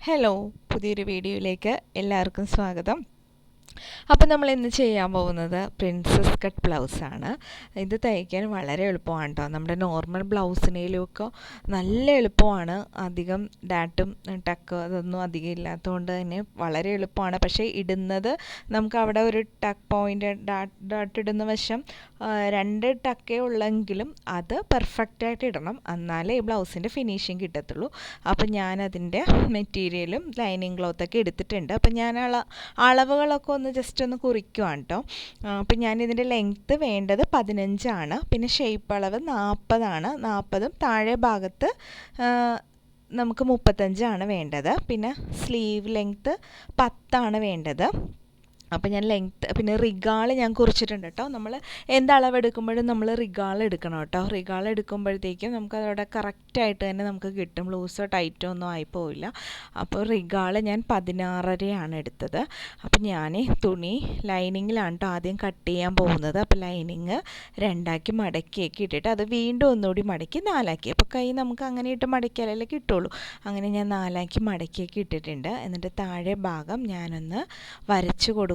Hello, പുതിയൊരു വീഡിയോയിലേക്ക് എല്ലാവർക്കും സ്വാഗതം. അപ്പോൾ നമ്മൾ ഇന്ന് ചെയ്യാൻ പോകുന്നത് പ്രിൻസസ് കട്ട് ബ്ലൗസാണ്. ഇത് തയ്ക്കാൻ വളരെ എളുപ്പമാണ് കേട്ടോ. നമ്മുടെ നോർമൽ ബ്ലൗസിനേലുമൊക്കെ നല്ല എളുപ്പമാണ്. അധികം ഡാട്ടും ടക്ക് അതൊന്നും അധികം ഇല്ലാത്തതുകൊണ്ട് തന്നെ വളരെ എളുപ്പമാണ്. പക്ഷേ ഇടുന്നത് നമുക്ക് അവിടെ ഒരു ടക്ക് പോയിൻ്റ് ഡാട്ട് ഇടുന്ന വശം 2 ടക്കേ ഉള്ളെങ്കിലും അത് പെർഫെക്റ്റായിട്ട് ഇടണം, എന്നാലേ ഈ ബ്ലൗസിൻ്റെ ഫിനിഷിങ് കിട്ടത്തുള്ളൂ. അപ്പോൾ ഞാനതിൻ്റെ മെറ്റീരിയലും ലൈനിങ് ക്ലോത്തൊക്കെ എടുത്തിട്ടുണ്ട്. അപ്പോൾ ഞാൻ അളവുകളൊക്കെ ഒന്ന് ജസ്റ്റ് ഒന്ന് കുറിക്കുവാണ് കേട്ടോ. അപ്പം ഞാനിതിൻ്റെ ലെങ്ത്ത് വേണ്ടത് 15 ആണ്. പിന്നെ ഷേപ്പ് അളവ് 40 ആണ്. 40ഉം താഴെ ഭാഗത്ത് നമുക്ക് 35 ആണ് വേണ്ടത്. പിന്നെ സ്ലീവ് ലെങ്ത്ത് 10 ആണ് വേണ്ടത്. അപ്പോൾ ഞാൻ ലെങ്ത്ത് പിന്നെ റിഗാൾ ഞാൻ കുറിച്ചിട്ടുണ്ട് കേട്ടോ. നമ്മൾ എന്തളവെടുക്കുമ്പോഴും നമ്മൾ റിഗാൾ എടുക്കണം കേട്ടോ. റിഗാൾ എടുക്കുമ്പോഴത്തേക്കും നമുക്കതവിടെ കറക്റ്റായിട്ട് തന്നെ നമുക്ക് കിട്ടും. ലൂസോ ടൈറ്റോ ഒന്നും ആയിപ്പോവില്ല. അപ്പോൾ റിഗാൾ ഞാൻ 16.5 എടുത്തത്. അപ്പോൾ ഞാൻ തുണി ലൈനിങ്ങിലാണ് കേട്ടോ ആദ്യം കട്ട് ചെയ്യാൻ പോകുന്നത്. അപ്പോൾ ലൈനിങ് 2ആക്കി മടക്കിയൊക്കെ ഇട്ടിട്ട് അത് വീണ്ടും ഒന്നുകൂടി മടക്കി 4ആക്കി. അപ്പോൾ കൈ നമുക്ക് അങ്ങനെ ഇട്ട് മടക്കിയാലല്ലേ കിട്ടുള്ളൂ. അങ്ങനെ ഞാൻ 4ആക്കി മടക്കിയൊക്കെ ഇട്ടിട്ടുണ്ട്. എന്നിട്ട് താഴെ ഭാഗം ഞാനൊന്ന് വരച്ച് കൊടുക്കുവാണ്.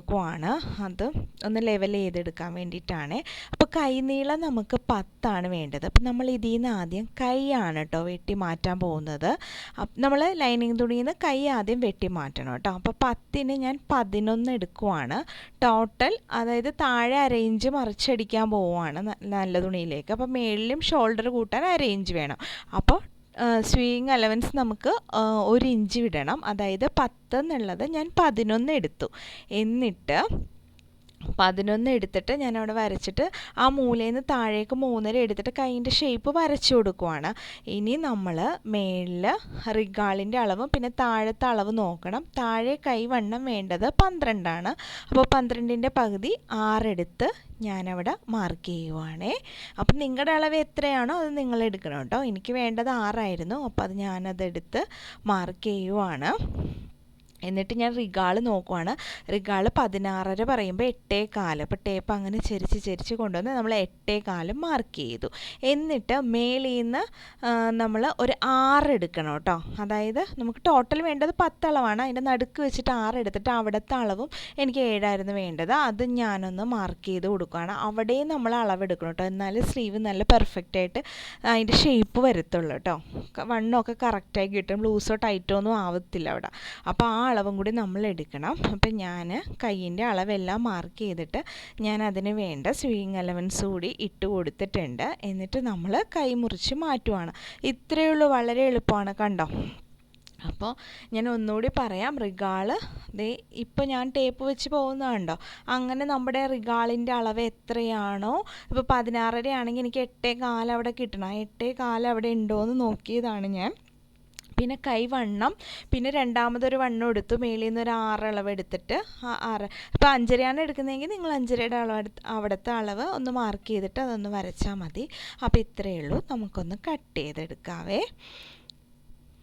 അത് ഒന്ന് ലെവൽ ചെയ്തെടുക്കാൻ വേണ്ടിയിട്ടാണ്. അപ്പോൾ കൈ നീളം നമുക്ക് 10 ആണ് വേണ്ടത്. അപ്പോൾ നമ്മൾ ഇതിൽ നിന്ന് ആദ്യം കൈയാണ് കേട്ടോ വെട്ടി മാറ്റാൻ പോകുന്നത്. നമ്മൾ ലൈനിങ് തുണിയിൽ നിന്ന് കൈ ആദ്യം വെട്ടി മാറ്റണം കേട്ടോ. അപ്പോൾ 10ന് ഞാൻ 11 എടുക്കുവാണ് ടോട്ടൽ. അതായത് താഴെ അരയിഞ്ച് മറിച്ചടിക്കാൻ പോവുകയാണ് നല്ല തുണിയിലേക്ക്. അപ്പോൾ മേളിലും ഷോൾഡർ കൂട്ടാൻ അരയിഞ്ച് വേണം. അപ്പോൾ സ്വിങ് അലവൻസ് നമുക്ക് 1 ഇഞ്ച് വിടണം. അതായത് 10 എന്നുള്ളത് ഞാൻ 11 എടുത്തു. എന്നിട്ട് 11 എടുത്തിട്ട് ഞാനവിടെ വരച്ചിട്ട് ആ മൂലയിൽ നിന്ന് താഴേക്ക് 3.5 എടുത്തിട്ട് കൈയിൻ്റെ ഷേപ്പ് വരച്ചു കൊടുക്കുവാണ്. ഇനി നമ്മൾ മേളിൽ റിഗാളിൻ്റെ അളവും പിന്നെ താഴത്തെ അളവ് നോക്കണം. താഴെ കൈവണ്ണം വേണ്ടത് 12 ആണ്. അപ്പോൾ 12ൻ്റെ പകുതി 6 എടുത്ത് ഞാനവിടെ മാർക്ക് ചെയ്യുവാണേ. അപ്പം നിങ്ങളുടെ അളവ് എത്രയാണോ അത് നിങ്ങൾ എടുക്കണം കേട്ടോ. എനിക്ക് വേണ്ടത് 6 ആയിരുന്നു. അപ്പോൾ അത് ഞാനതെടുത്ത് മാർക്ക് ചെയ്യുവാണ്. എന്നിട്ട് ഞാൻ റിഗാൾ നോക്കുവാണ്. റിഗാൾ 16.5 പറയുമ്പോൾ 8.25. അപ്പോൾ ടേപ്പ് അങ്ങനെ ചെരിച്ച് കൊണ്ടുവന്ന് നമ്മൾ 8.25 മാർക്ക് ചെയ്തു. എന്നിട്ട് മേളിൽ നിന്ന് നമ്മൾ ഒരു 6 എടുക്കണം കേട്ടോ. അതായത് നമുക്ക് ടോട്ടൽ വേണ്ടത് 10 അളവാണ്. അതിൻ്റെ നടുക്ക് വെച്ചിട്ട് 6 എടുത്തിട്ട് അവിടുത്തെ അളവും എനിക്ക് 7 ആയിരുന്നു വേണ്ടത്. അത് ഞാനൊന്ന് മാർക്ക് ചെയ്ത് കൊടുക്കുകയാണ്. അവിടെയും നമ്മൾ അളവെടുക്കണം കേട്ടോ. എന്നാലും സ്ലീവ് നല്ല പെർഫെക്റ്റായിട്ട് അതിൻ്റെ ഷേപ്പ് വരത്തുള്ളൂ കേട്ടോ. വണ്ണമൊക്കെ കറക്റ്റായി കിട്ടും. ലൂസോ ടൈറ്റോ ഒന്നും ആവത്തില്ല അവിടെ. അപ്പോൾ ആ അളവും കൂടി നമ്മൾ എടുക്കണം. അപ്പം ഞാൻ കൈയിൻ്റെ അളവെല്ലാം മാർക്ക് ചെയ്തിട്ട് ഞാൻ അതിന് വേണ്ട സ്വിങ് അലവൻസ് കൂടി ഇട്ട് കൊടുത്തിട്ടുണ്ട്. എന്നിട്ട് നമ്മൾ കൈ മുറിച്ച് മാറ്റുവാണ്. ഇത്രയേ ഉള്ളൂ, വളരെ എളുപ്പമാണ് കണ്ടോ. അപ്പോൾ ഞാൻ ഒന്നുകൂടി പറയാം. റിഗാള് ഇപ്പോൾ ഞാൻ ടേപ്പ് വെച്ച് പോകുന്നതുണ്ടോ. അങ്ങനെ നമ്മുടെ റിഗാളിൻ്റെ അളവ് എത്രയാണോ, ഇപ്പോൾ 16.5 ആണെങ്കിൽ എനിക്ക് 8.25 അവിടെ കിട്ടണം. 8.25 അവിടെ ഉണ്ടോ എന്ന് നോക്കിയതാണ് ഞാൻ. പിന്നെ കൈവണ്ണം പിന്നെ രണ്ടാമതൊരു വണ്ണം എടുത്തു. മേളിൽ നിന്ന് ഒരു 6 അളവ് എടുത്തിട്ട് 6 ഇപ്പോൾ 5.5 എടുക്കുന്നതെങ്കിൽ നിങ്ങൾ 5.5യുടെ അളവ് അവിടുത്തെ അളവ് ഒന്ന് മാർക്ക് ചെയ്തിട്ട് അതൊന്ന് വരച്ചാൽ മതി. അപ്പോൾ ഇത്രയേ ഉള്ളൂ. നമുക്കൊന്ന് കട്ട് ചെയ്തെടുക്കാവേ.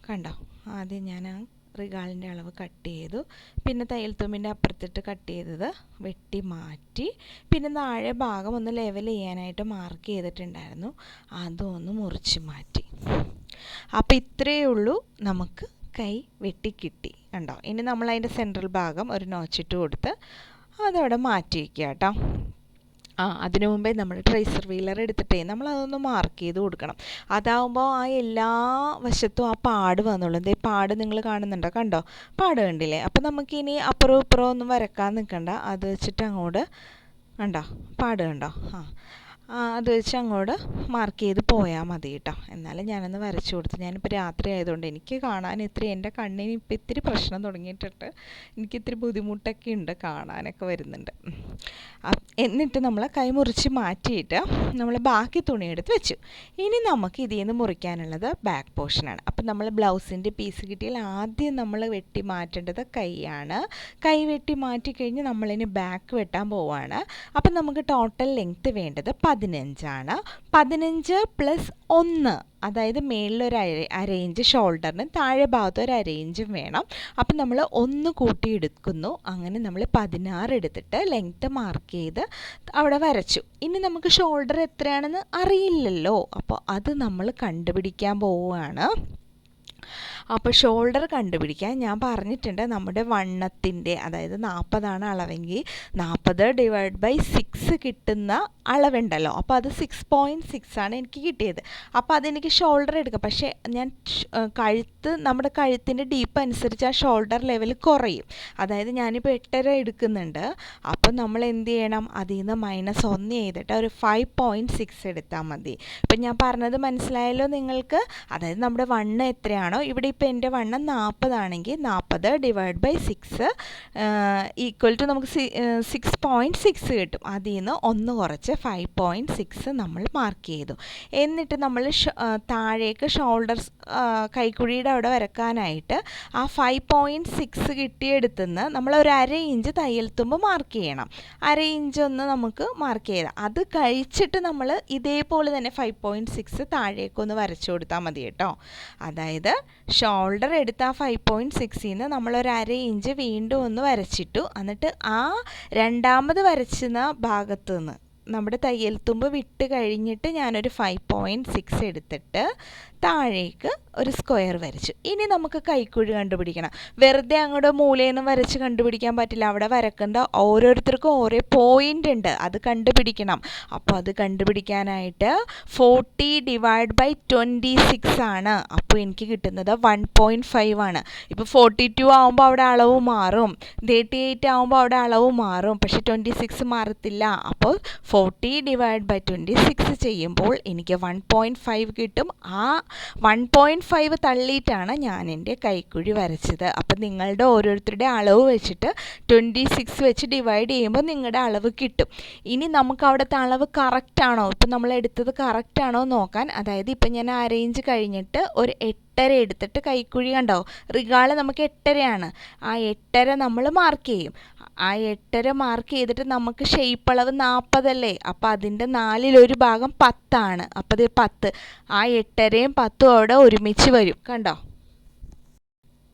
കണ്ടോ, ആദ്യം ഞാൻ ആ റിഗാളിൻ്റെ അളവ് കട്ട് ചെയ്തു. പിന്നെ തയ്യൽ തുമ്പിൻ്റെ അപ്പുറത്തിട്ട് കട്ട് ചെയ്തത് വെട്ടി മാറ്റി. പിന്നെ താഴെ ഭാഗം ഒന്ന് ലെവൽ ചെയ്യാനായിട്ട് മാർക്ക് ചെയ്തിട്ടുണ്ടായിരുന്നു, അതും ഒന്ന് മുറിച്ച് മാറ്റി. അപ്പോൾ ഇത്രയേ ഉള്ളൂ, നമുക്ക് കൈ വെട്ടി കിട്ടി കണ്ടോ. ഇനി നമ്മൾ അതിൻ്റെ സെൻട്രൽ ഭാഗം ഒരു നോച്ചിട്ട് കൊടുത്ത് അതവിടെ മാറ്റി വയ്ക്കുക കേട്ടോ. അതിനു മുമ്പേ നമ്മൾ ട്രേസർ വീലർ എടുത്തിട്ടേ നമ്മളതൊന്ന് മാർക്ക് ചെയ്ത് കൊടുക്കണം. അതാവുമ്പോൾ ആ എല്ലാ വശത്തും ആ പാട് വന്നുള്ളൂ. എന്തേ പാട് നിങ്ങൾ കാണുന്നുണ്ടോ, കണ്ടോ, പാട് കണ്ടില്ലേ. അപ്പോൾ നമുക്കിനി അപ്പുറവും ഇപ്പുറവും ഒന്നും വരക്കാൻ നിൽക്കണ്ട. അത് വെച്ചിട്ട് അങ്ങോട്ട് കണ്ടോ, പാട് കണ്ടോ. അത് വെച്ച് അങ്ങോട്ട് മാർക്ക് ചെയ്ത് പോയാൽ മതി കേട്ടോ. എന്നാലും ഞാനൊന്ന് വരച്ചു കൊടുത്തു. ഞാനിപ്പോൾ രാത്രി ആയതുകൊണ്ട് എനിക്ക് കാണാൻ എൻ്റെ കണ്ണിന് ഇപ്പോൾ ഇത്തിരി പ്രശ്നം തുടങ്ങിയിട്ടിട്ട് എനിക്ക് ഇത്തിരി ബുദ്ധിമുട്ടൊക്കെ ഉണ്ട്, കാണാനൊക്കെ വരുന്നുണ്ട്. എന്നിട്ട് നമ്മൾ കൈ മുറിച്ച് മാറ്റിയിട്ട് നമ്മൾ ബാക്കി തുണിയെടുത്ത് വെച്ചു. ഇനി നമുക്ക് ഇതിൽ നിന്ന് മുറിക്കാനുള്ളത് ബാക്ക് പോർഷനാണ്. അപ്പം നമ്മൾ ബ്ലൗസിൻ്റെ പീസ് കിട്ടിയാൽ ആദ്യം നമ്മൾ വെട്ടി മാറ്റേണ്ടത് കൈയാണ്. കൈ വെട്ടി മാറ്റി കഴിഞ്ഞ് നമ്മളിനി ബാക്ക് വെട്ടാൻ പോവുകയാണ്. അപ്പം നമുക്ക് ടോട്ടൽ ലെങ്ത്ത് വേണ്ടത് 15 ആണ്. 15 + 1, അതായത് മേളിലൊരു അര ഇഞ്ച് ഷോൾഡറിന് താഴെ ഭാഗത്ത് ഒരു അര ഇഞ്ചും വേണം. അപ്പം നമ്മൾ 1 കൂട്ടിയെടുക്കുന്നു. അങ്ങനെ നമ്മൾ 16 എടുത്തിട്ട് ലെങ്ത്ത് മാർക്ക് ചെയ്ത് അവിടെ വരച്ചു. ഇനി നമുക്ക് ഷോൾഡർ എത്രയാണെന്ന് അറിയില്ലല്ലോ. അപ്പോൾ അത് നമ്മൾ കണ്ടുപിടിക്കാൻ പോവുകയാണ്. അപ്പോൾ ഷോൾഡർ കണ്ടുപിടിക്കാൻ ഞാൻ പറഞ്ഞിട്ടുണ്ട് നമ്മുടെ വണ്ണത്തിൻ്റെ, അതായത് 40 അളവെങ്കിൽ 40/6 കിട്ടുന്ന അളവുണ്ടല്ലോ. അപ്പോൾ അത് 6.6 എനിക്ക് കിട്ടിയത്. അപ്പോൾ അതെനിക്ക് ഷോൾഡർ എടുക്കാം. പക്ഷേ ഞാൻ നമ്മുടെ കഴുത്തിൻ്റെ ഡീപ്പ് അനുസരിച്ച് ആ ഷോൾഡർ ലെവൽ കുറയും. അതായത് ഞാനിപ്പോൾ 8.5 എടുക്കുന്നുണ്ട്. അപ്പോൾ നമ്മൾ എന്ത് ചെയ്യണം, അതിൽ നിന്ന് -1 ചെയ്തിട്ട് ഒരു 5.6 എടുത്താൽ മതി. ഇപ്പം ഞാൻ പറഞ്ഞത് മനസ്സിലായല്ലോ നിങ്ങൾക്ക്? അതായത് നമ്മുടെ വണ്ണം എത്രയാണോ, ഇവിടെ ഇപ്പോൾ എൻ്റെ വണ്ണം 40 ആണെങ്കിൽ 40/6 ഈക്വൽ ടു നമുക്ക് 6.6 കിട്ടും. അതിൽ നിന്ന് 1 കുറച്ച് 5.6 നമ്മൾ മാർക്ക് ചെയ്തു. എന്നിട്ട് നമ്മൾ താഴേക്ക് ഷോൾഡർ കൈക്കുഴിയുടെ അവിടെ വരക്കാനായിട്ട് ആ 5.6 കിട്ടിയെടുത്തുനിന്ന് നമ്മൾ ഒരു 1/2 ഇഞ്ച് തയ്യൽ തുമ്പ് മാർക്ക് ചെയ്യണം. 1/2 ഇഞ്ച് ഒന്ന് നമുക്ക് മാർക്ക് ചെയ്താൽ അത് കഴിച്ചിട്ട് നമ്മൾ ഇതേപോലെ തന്നെ 5.6 താഴേക്കൊന്ന് വരച്ചു കൊടുത്താൽ മതി കേട്ടോ. അതായത് ഷോൾഡർ എടുത്ത ആ 5.6ൽ നിന്ന് നമ്മളൊരു 1/2 ഇഞ്ച് വീണ്ടും ഒന്ന് വരച്ചിട്ടു. എന്നിട്ട് ആ രണ്ടാമത് വരച്ചുന്ന ഭാഗത്തു നിന്ന് നമ്മുടെ തയ്യൽ തുമ്പ് വിട്ട് കഴിഞ്ഞിട്ട് ഞാനൊരു 5.6 എടുത്തിട്ട് താഴേക്ക് ഒരു സ്ക്വയർ വരച്ചു. ഇനി നമുക്ക് കൈക്കുഴി കണ്ടുപിടിക്കണം. വെറുതെ അങ്ങോട്ട് മൂലയൊന്നും വരച്ച് കണ്ടുപിടിക്കാൻ പറ്റില്ല. അവിടെ വരക്കേണ്ട ഓരോരുത്തർക്കും ഓരോ പോയിൻ്റ് ഉണ്ട്, അത് കണ്ടുപിടിക്കണം. അപ്പോൾ അത് കണ്ടുപിടിക്കാനായിട്ട് 40/26 ആണ്. അപ്പോൾ എനിക്ക് കിട്ടുന്നത് 1.5 ആണ്. ഇപ്പോൾ 42 ആകുമ്പോൾ അവിടെ അളവ് മാറും, 38 ആകുമ്പോൾ അവിടെ അളവ് മാറും, പക്ഷേ 26 മാറത്തില്ല. അപ്പോൾ 40/26 ചെയ്യുമ്പോൾ എനിക്ക് 1.5 കിട്ടും. ആ 1.5 തള്ളിയിട്ടാണ് ഞാൻ എൻ്റെ കൈക്കുഴി വരച്ചത്. അപ്പം നിങ്ങളുടെ ഓരോരുത്തരുടെ അളവ് വെച്ചിട്ട് 26 വെച്ച് ഡിവൈഡ് ചെയ്യുമ്പോൾ നിങ്ങളുടെ അളവ് കിട്ടും. ഇനി നമുക്ക് അവിടുത്തെ അളവ് കറക്റ്റ് ആണോ, ഇപ്പം നമ്മൾ എടുത്തത് കറക്റ്റ് ആണോ നോക്കാൻ, അതായത് ഇപ്പം ഞാൻ അറേഞ്ച് കഴിഞ്ഞിട്ട് ഒരു 8.5 എടുത്തിട്ട് കൈക്കുഴി കണ്ടോ, റിഗാള് നമുക്ക് 8.5 ആ 8.5 നമ്മൾ മാർക്ക് ചെയ്യും. ആ 8.5 മാർക്ക് ചെയ്തിട്ട് നമുക്ക് ഷേപ്പ് അളവ് 40 അല്ലേ, അപ്പോൾ അതിൻ്റെ 4/1 ഭാഗം 10 അപ്പോൾ ഇത് 10. ആ 8.5യും 10ഉം അവിടെ ഒരുമിച്ച് വരും കണ്ടോ.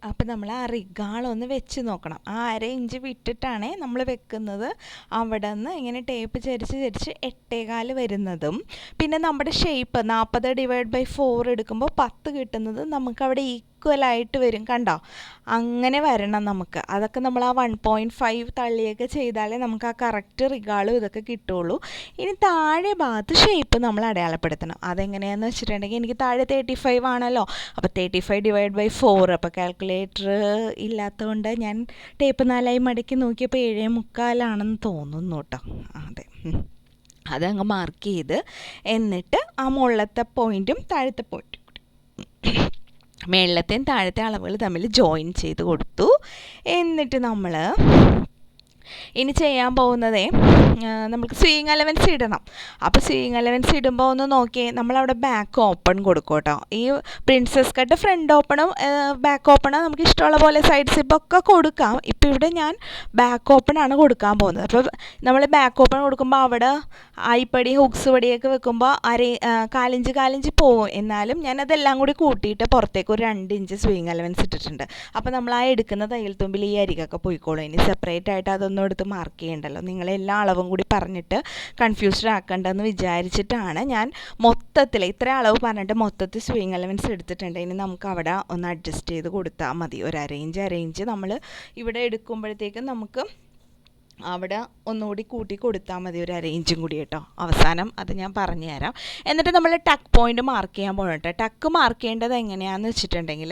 അപ്പം നമ്മൾ ആ റിഗാളൊന്ന് വെച്ച് നോക്കണം. ആ 1/2 ഇഞ്ച് വിട്ടിട്ടാണ് നമ്മൾ വെക്കുന്നത്. അവിടെ നിന്ന് ഇങ്ങനെ ടേപ്പ് ചരിച്ച് 8.25 വരുന്നതും, പിന്നെ നമ്മുടെ ഷേപ്പ് 40/4 എടുക്കുമ്പോൾ 10 കിട്ടുന്നത് നമുക്കവിടെ ഈക്വലായിട്ട് വരും കണ്ടോ. അങ്ങനെ വരണം നമുക്ക്. അതൊക്കെ നമ്മൾ ആ 1.5 തള്ളിയൊക്കെ ചെയ്താലേ നമുക്ക് ആ കറക്റ്റ് റിഗാളും ഇതൊക്കെ കിട്ടുള്ളൂ. ഇനി താഴെ ഭാഗത്ത് ഷേപ്പ് നമ്മൾ അടയാളപ്പെടുത്തണം. അതെങ്ങനെയാണെന്ന് വെച്ചിട്ടുണ്ടെങ്കിൽ എനിക്ക് താഴെ 35 ആണല്ലോ. അപ്പോൾ 35/4, അപ്പോൾ കാൽക്കുലേറ്റർ ഇല്ലാത്തതുകൊണ്ട് ഞാൻ ടേപ്പ് 4 മടക്കി നോക്കിയപ്പോൾ 7.25 തോന്നുന്നു കേട്ടോ. അതെ, അതങ്ങ് മാർക്ക് ചെയ്ത് എന്നിട്ട് ആ മുകളിലത്തെ പോയിൻറ്റും താഴത്തെ പോയിൻറ്റും മേളത്തെയും താഴത്തെ അളവുകൾ തമ്മിൽ ജോയിൻ ചെയ്ത് കൊടുത്തു. എന്നിട്ട് നമ്മൾ ഇനി ചെയ്യാൻ പോകുന്നതേ നമുക്ക് സ്വിങ് അലവൻസ് ഇടണം. അപ്പോൾ സ്വിങ് അലവൻസ് ഇടുമ്പോൾ ഒന്ന് നോക്കിയേ, നമ്മളവിടെ ബാക്ക് ഓപ്പൺ കൊടുക്കും കേട്ടോ. ഈ പ്രിൻസസ് കട്ട് ഫ്രണ്ട് ഓപ്പണും ബാക്ക് ഓപ്പണും നമുക്ക് ഇഷ്ടമുള്ള പോലെ സൈഡ് സിപ്പൊക്കെ കൊടുക്കാം. ഇപ്പോൾ ഇവിടെ ഞാൻ ബാക്ക് ഓപ്പൺ ആണ് കൊടുക്കാൻ പോകുന്നത്. അപ്പോൾ നമ്മൾ ബാക്ക് ഓപ്പൺ കൊടുക്കുമ്പോൾ അവിടെ ആയിപ്പടി ഹുക്സ് പടിയൊക്കെ വെക്കുമ്പോൾ 1/4 പോകും. എന്നാലും ഞാനതെല്ലാം കൂടി കൂട്ടിയിട്ട് പുറത്തേക്ക് ഒരു 2 ഇഞ്ച് സ്വിങ് അലവൻസ് ഇട്ടിട്ടുണ്ട്. അപ്പോൾ നമ്മൾ ആ എടുക്കുന്ന തയ്യൽ തുമ്പിൽ ഈ അരികൊക്കെ പോയിക്കോളും. ഇനി സെപ്പറേറ്റ് ആയിട്ട് അതൊന്നും എടുത്ത് മാർക്ക് ചെയ്യണ്ടല്ലോ. നിങ്ങളെല്ലാ അളവും കൂടി പറഞ്ഞിട്ട് കൺഫ്യൂസ്ഡ് ആക്കണ്ടെന്ന് വിചാരിച്ചിട്ടാണ് ഞാൻ മൊത്തത്തിൽ ഇത്ര അളവ് പറഞ്ഞിട്ട് മൊത്തത്തിൽ സ്വിങ് അലവൻസ് എടുത്തിട്ടുണ്ട്. ഇനി നമുക്ക് അവിടെ ഒന്ന് അഡ്ജസ്റ്റ് ചെയ്ത് കൊടുത്താൽ മതി. ഒരു അറേഞ്ച് നമ്മൾ ഇവിടെ എടുക്കുമ്പോഴത്തേക്കും നമുക്ക് അവിടെ ഒന്നുകൂടി കൂട്ടി കൊടുത്താൽ മതി, ഒരു അറേഞ്ചും കൂടി കേട്ടോ. അവസാനം അത് ഞാൻ പറഞ്ഞു തരാം. എന്നിട്ട് നമ്മൾ ടക്ക് പോയിൻ്റ് മാർക്ക് ചെയ്യാൻ പോകണം കേട്ടോ. ടക്ക് മാർക്ക് ചെയ്യേണ്ടത് എങ്ങനെയാണെന്ന് വെച്ചിട്ടുണ്ടെങ്കിൽ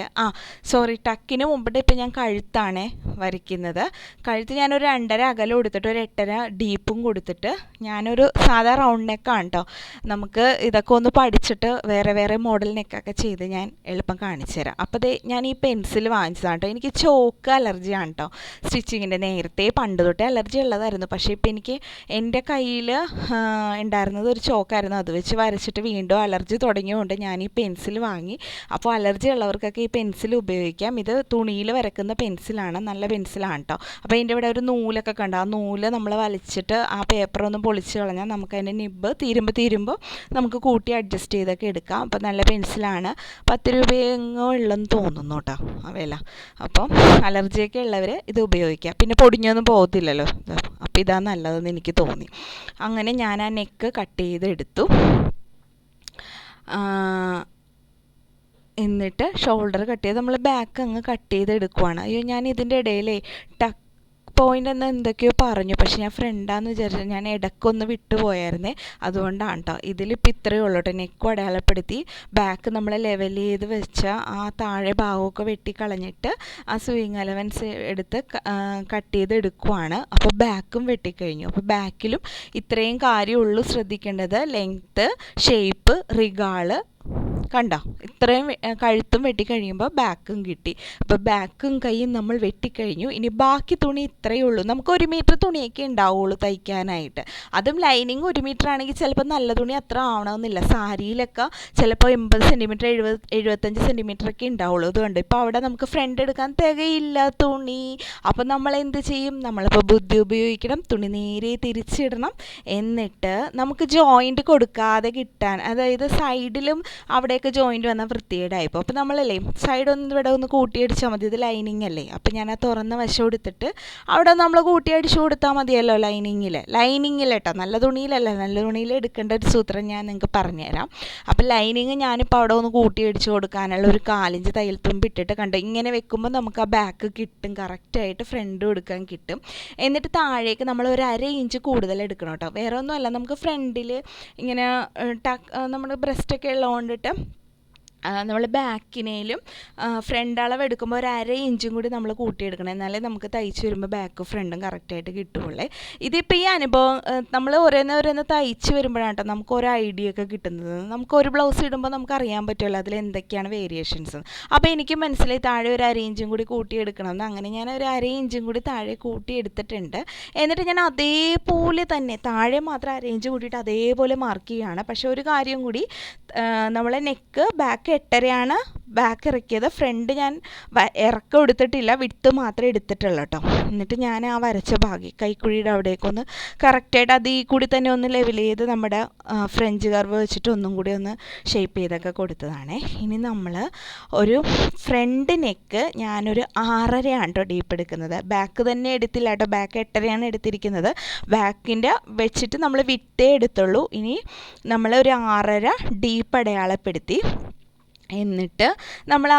ടക്കിന് മുമ്പിട്ട് ഇപ്പോൾ ഞാൻ കഴുത്താണ് വരയ്ക്കുന്നത്. കഴുത്ത് ഞാനൊരു 2.5 അകലം കൊടുത്തിട്ട് ഒരു 8.5 ഡീപ്പും കൊടുത്തിട്ട് ഞാനൊരു സാധാ റൗണ്ട് നെക്കാണ് കേട്ടോ. നമുക്ക് ഇതൊക്കെ ഒന്ന് പഠിച്ചിട്ട് വേറെ മോഡൽ നെക്കൊക്കെ ചെയ്ത് ഞാൻ എളുപ്പം കാണിച്ചു തരാം. അപ്പോൾ ഞാൻ ഈ പെൻസിൽ വാങ്ങിച്ചതാണ് കേട്ടോ. എനിക്ക് ചോക്ക് അലർജിയാണ് കേട്ടോ. സ്റ്റിച്ചിങ്ങിൻ്റെ നേരത്തെ പണ്ട് തൊട്ടേ അലർജി ഉള്ളതായിരുന്നു. പക്ഷേ ഇപ്പോൾ എനിക്ക് എൻ്റെ കയ്യിൽ ഉണ്ടായിരുന്നത് ഒരു ചോക്കായിരുന്നു. അത് വെച്ച് വരച്ചിട്ട് വീണ്ടും അലർജി തുടങ്ങിയതുകൊണ്ട് ഞാൻ ഈ പെൻസിൽ വാങ്ങി. അപ്പോൾ അലർജി ഉള്ളവർക്കൊക്കെ ഈ പെൻസിൽ ഉപയോഗിക്കാം. ഇത് തുണിയിൽ വരക്കുന്ന പെൻസിലാണ്, നല്ല പെൻസിലാണ് കേട്ടോ. അപ്പോൾ അതിൻ്റെ ഇവിടെ ഒരു നൂലൊക്കെ കണ്ടു. ആ നൂല് നമ്മൾ വലിച്ചിട്ട് ആ പേപ്പറൊന്ന് പൊളിച്ച് കളഞ്ഞാൽ നമുക്ക് അതിൻ്റെ നിബ്ബ് തീരുമ്പോൾ നമുക്ക് കൂട്ടി അഡ്ജസ്റ്റ് ചെയ്തൊക്കെ എടുക്കാം. അപ്പോൾ നല്ല പെൻസിലാണ്. 10 രൂപയെങ്ങോ ഉള്ളെന്ന് തോന്നുന്നു കേട്ടോ വില. അപ്പം അലർജിയൊക്കെ ഉള്ളവർ ഇത് ഉപയോഗിക്കാം. പിന്നെ പൊടിഞ്ഞൊന്നും പോകത്തില്ലല്ലോ. അപ്പോൾ ഇതാ നല്ലതെന്ന് എനിക്ക് തോന്നി. അങ്ങനെ ഞാൻ ആ നെക്ക് കട്ട് ചെയ്തെടുത്തു. എന്നിട്ട് ഷോൾഡർ കട്ട് ചെയ്ത് നമ്മൾ ബാക്ക് അങ്ങ് കട്ട് ചെയ്ത് എടുക്കുവാണ്. അയ്യോ, ഞാൻ ഇതിൻ്റെ ഇടയിലേ ടക്ക് പോയിൻ്റ് എന്ന് എന്തൊക്കെയോ പറഞ്ഞു, പക്ഷെ ഞാൻ ഫ്രണ്ടാന്ന് വിചാരിച്ചു, ഞാൻ ഇടയ്ക്കൊന്ന് വിട്ടുപോയായിരുന്നേ, അതുകൊണ്ടാണ് കേട്ടോ. ഇതിലിപ്പോൾ ഇത്രയേ ഉള്ളൂ കേട്ടോ. നെക്കും അടയാളപ്പെടുത്തി ബാക്ക് നമ്മൾ ലെവൽ ചെയ്ത് വെച്ച ആ താഴെ ഭാഗമൊക്കെ വെട്ടിക്കളഞ്ഞിട്ട് ആ സ്വിങ് അലവൻസ് എടുത്ത് കട്ട് ചെയ്ത് എടുക്കുവാണ്. അപ്പോൾ ബാക്കും വെട്ടിക്കഴിഞ്ഞു. അപ്പോൾ ബാക്കിലും ഇത്രയും കാര്യമുള്ളൂ ശ്രദ്ധിക്കേണ്ടത്. ലെങ്ത്ത്, ഷേപ്പ്, റിഗാള് കണ്ടോ, ഇത്രയും കഴുത്തും വെട്ടിക്കഴിയുമ്പോൾ ബാക്കും കിട്ടി. അപ്പോൾ ബാക്കും കൈയും നമ്മൾ വെട്ടിക്കഴിഞ്ഞു. ഇനി ബാക്കി തുണി ഇത്രയേ ഉള്ളൂ. നമുക്ക് 1 മീറ്റർ തുണിയൊക്കെ ഉണ്ടാവുള്ളൂ തയ്ക്കാനായിട്ട്. അതും ലൈനിങ് 1 മീറ്റർ ആണെങ്കിൽ ചിലപ്പോൾ നല്ല തുണി അത്ര ആവണമെന്നില്ല. സാരിയിലൊക്കെ ചിലപ്പോൾ 80 സെൻറ്റിമീറ്റർ 75 സെൻറ്റിമീറ്റർ ഒക്കെ ഉണ്ടാവുള്ളൂ. അതുകൊണ്ട് ഇപ്പോൾ അവിടെ നമുക്ക് ഫ്രണ്ട് എടുക്കാൻ തികയില്ല തുണി. അപ്പോൾ നമ്മൾ എന്ത് ചെയ്യും? നമ്മളിപ്പോൾ ബുദ്ധി ഉപയോഗിക്കണം. തുണി നേരെ തിരിച്ചിടണം. എന്നിട്ട് നമുക്ക് ജോയിൻറ്റ് കൊടുക്കാതെ കിട്ടാൻ, അതായത് സൈഡിലും അവിടെയൊക്കെ ജോയിൻറ്റ് വന്നാൽ വൃത്തികേടായിപ്പോൾ. അപ്പോൾ നമ്മളല്ലേ സൈഡ് ഇവിടെ ഒന്ന് കൂട്ടിയടിച്ചാൽ മതി. ഇത് ലൈനിങ് അല്ലേ. അപ്പോൾ ഞാൻ ആ തുറന്ന വശം എടുത്തിട്ട് അവിടെ നമ്മൾ കൂട്ടിയടിച്ച് കൊടുത്താൽ മതിയല്ലോ. ലൈനിങ്ങിൽ കേട്ടോ, നല്ല തുണിയിലല്ല. നല്ല തുണിയിൽ എടുക്കേണ്ട ഒരു സൂത്രം ഞാൻ നിങ്ങൾക്ക് പറഞ്ഞുതരാം. അപ്പോൾ ലൈനിങ് ഞാനിപ്പോൾ അവിടെ ഒന്ന് കൂട്ടിയടിച്ച് കൊടുക്കാനുള്ള ഒരു 4 ഇഞ്ച് തയ്യൽ തുമ്പ് ഇട്ടിട്ട് കണ്ടോ, ഇങ്ങനെ വെക്കുമ്പോൾ നമുക്ക് ആ ബാക്ക് കിട്ടും, കറക്റ്റായിട്ട് ഫ്രണ്ട് എടുക്കാൻ കിട്ടും. എന്നിട്ട് താഴേക്ക് നമ്മൾ ഒരു 1/2 ഇഞ്ച് കൂടുതൽ എടുക്കണം കേട്ടോ. വേറെ ഒന്നുമല്ല, നമുക്ക് ഫ്രണ്ടിൽ ഇങ്ങനെ നമ്മുടെ ബ്രസ്റ്റൊക്കെ ഉള്ളതുകൊണ്ടിട്ട് നമ്മൾ ബാക്കിനേലും ഫ്രണ്ട് അളവ് എടുക്കുമ്പോൾ ഒരു 1/2 ഇഞ്ചും കൂടി നമ്മൾ കൂട്ടിയെടുക്കണം. എന്നാലേ നമുക്ക് തയ്ച്ച് വരുമ്പോൾ ബാക്കും ഫ്രണ്ടും കറക്റ്റായിട്ട് കിട്ടുകയുള്ളേ. ഇതിപ്പോൾ ഈ അനുഭവം നമ്മൾ ഓരോന്ന് തയ്ച്ച് വരുമ്പോഴാണ് കേട്ടോ നമുക്ക് ഓരോ ഐഡിയ ഒക്കെ കിട്ടുന്നത്. നമുക്ക് ഒരു ബ്ലൗസ് ഇടുമ്പോൾ നമുക്ക് അറിയാൻ പറ്റുമല്ലോ അതിൽ എന്തൊക്കെയാണ് വേരിയേഷൻസ്. അപ്പോൾ എനിക്ക് മനസ്സിലായി താഴെ ഒരു 1/2 ഇഞ്ചും കൂടി കൂട്ടിയെടുക്കണമെന്ന്. അങ്ങനെ ഞാൻ ഒരു 1/2 ഇഞ്ചും കൂടി താഴെ കൂട്ടിയെടുത്തിട്ടുണ്ട്. എന്നിട്ട് ഞാൻ അതേപോലെ തന്നെ താഴെ മാത്രം 1/2 ഇഞ്ച് കൂട്ടിയിട്ട് അതേപോലെ മാർക്ക് ചെയ്യുകയാണ്. പക്ഷേ ഒരു കാര്യം കൂടി, നമ്മളെ നെക്ക് ബാക്ക് 8.5 ബാക്ക് ഇറക്കിയത്. ഫ്രണ്ട് ഞാൻ ഇറക്കം എടുത്തിട്ടില്ല, വിട്ട് മാത്രമേ എടുത്തിട്ടുള്ളൂ കേട്ടോ. എന്നിട്ട് ഞാൻ ആ വരച്ച ഭാഗം കൈക്കുഴിയുടെ അവിടേക്കൊന്ന് കറക്റ്റായിട്ട് അതിൽ കൂടി തന്നെ ഒന്ന് ലെവൽ ചെയ്ത് നമ്മുടെ ഫ്രഞ്ച് കർവ് വെച്ചിട്ട് ഒന്നും കൂടി ഒന്ന് ഷേപ്പ് ചെയ്തൊക്കെ കൊടുത്തതാണേ. ഇനി നമ്മൾ ഒരു ഫ്രണ്ട് നെക്ക് ഞാനൊരു 6.5 കേട്ടോ ഡീപ്പ് എടുക്കുന്നത്. ബാക്ക് തന്നെ എടുത്തില്ല കേട്ടോ, ബാക്ക് 8.5 എടുത്തിരിക്കുന്നത്. ബാക്കിൻ്റെ വെച്ചിട്ട് നമ്മൾ വിട്ടേ എടുത്തുള്ളൂ. ഇനി നമ്മൾ ഒരു 6.5 ഡീപ്പ് അടയാളപ്പെടുത്തി. എന്നിട്ട് നമ്മൾ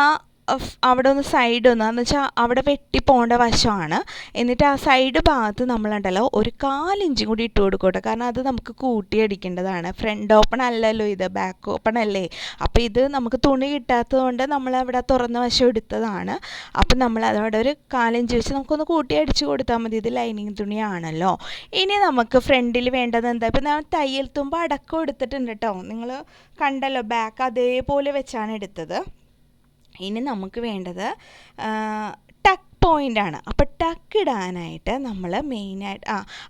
അവിടെ ഒന്ന് സൈഡ് എന്ന് വെച്ചാൽ അവിടെ വെട്ടി പോകേണ്ട വശമാണ്. എന്നിട്ട് ആ സൈഡ് ഭാഗത്ത് നമ്മളുണ്ടല്ലോ ഒരു 4 ഇഞ്ചും കൂടി ഇട്ട് കൊടുക്കട്ടെ. കാരണം അത് നമുക്ക് കൂട്ടിയടിക്കേണ്ടതാണ്. ഫ്രണ്ട് ഓപ്പൺ അല്ലല്ലോ ഇത്, ബാക്ക് ഓപ്പൺ അല്ലേ. അപ്പോൾ ഇത് നമുക്ക് തുണി കിട്ടാത്തത് കൊണ്ട് നമ്മളവിടെ തുറന്ന വശം എടുത്തതാണ്. അപ്പം നമ്മൾ അതവിടെ ഒരു 4 ഇഞ്ച് വെച്ച് നമുക്കൊന്ന് കൂട്ടി അടിച്ച് കൊടുത്താൽ മതി. ഇത് ലൈനിങ് തുണിയാണല്ലോ. ഇനി നമുക്ക് ഫ്രണ്ടിൽ വേണ്ടത് എന്താ? ഇപ്പം ഞാൻ തയ്യൽ തുമ്പ് അടക്കം എടുത്തിട്ടുണ്ട് കേട്ടോ. നിങ്ങൾ കണ്ടല്ലോ, ബാക്ക് അതേപോലെ വെച്ചാണ് എടുത്തത്. ഇനി നമുക്ക് വേണ്ടത് ടക്ക് പോയിൻ്റാണ്. അപ്പോൾ ടക്ക് ഇടാനായിട്ട് നമ്മൾ മെയിനായിട്ട്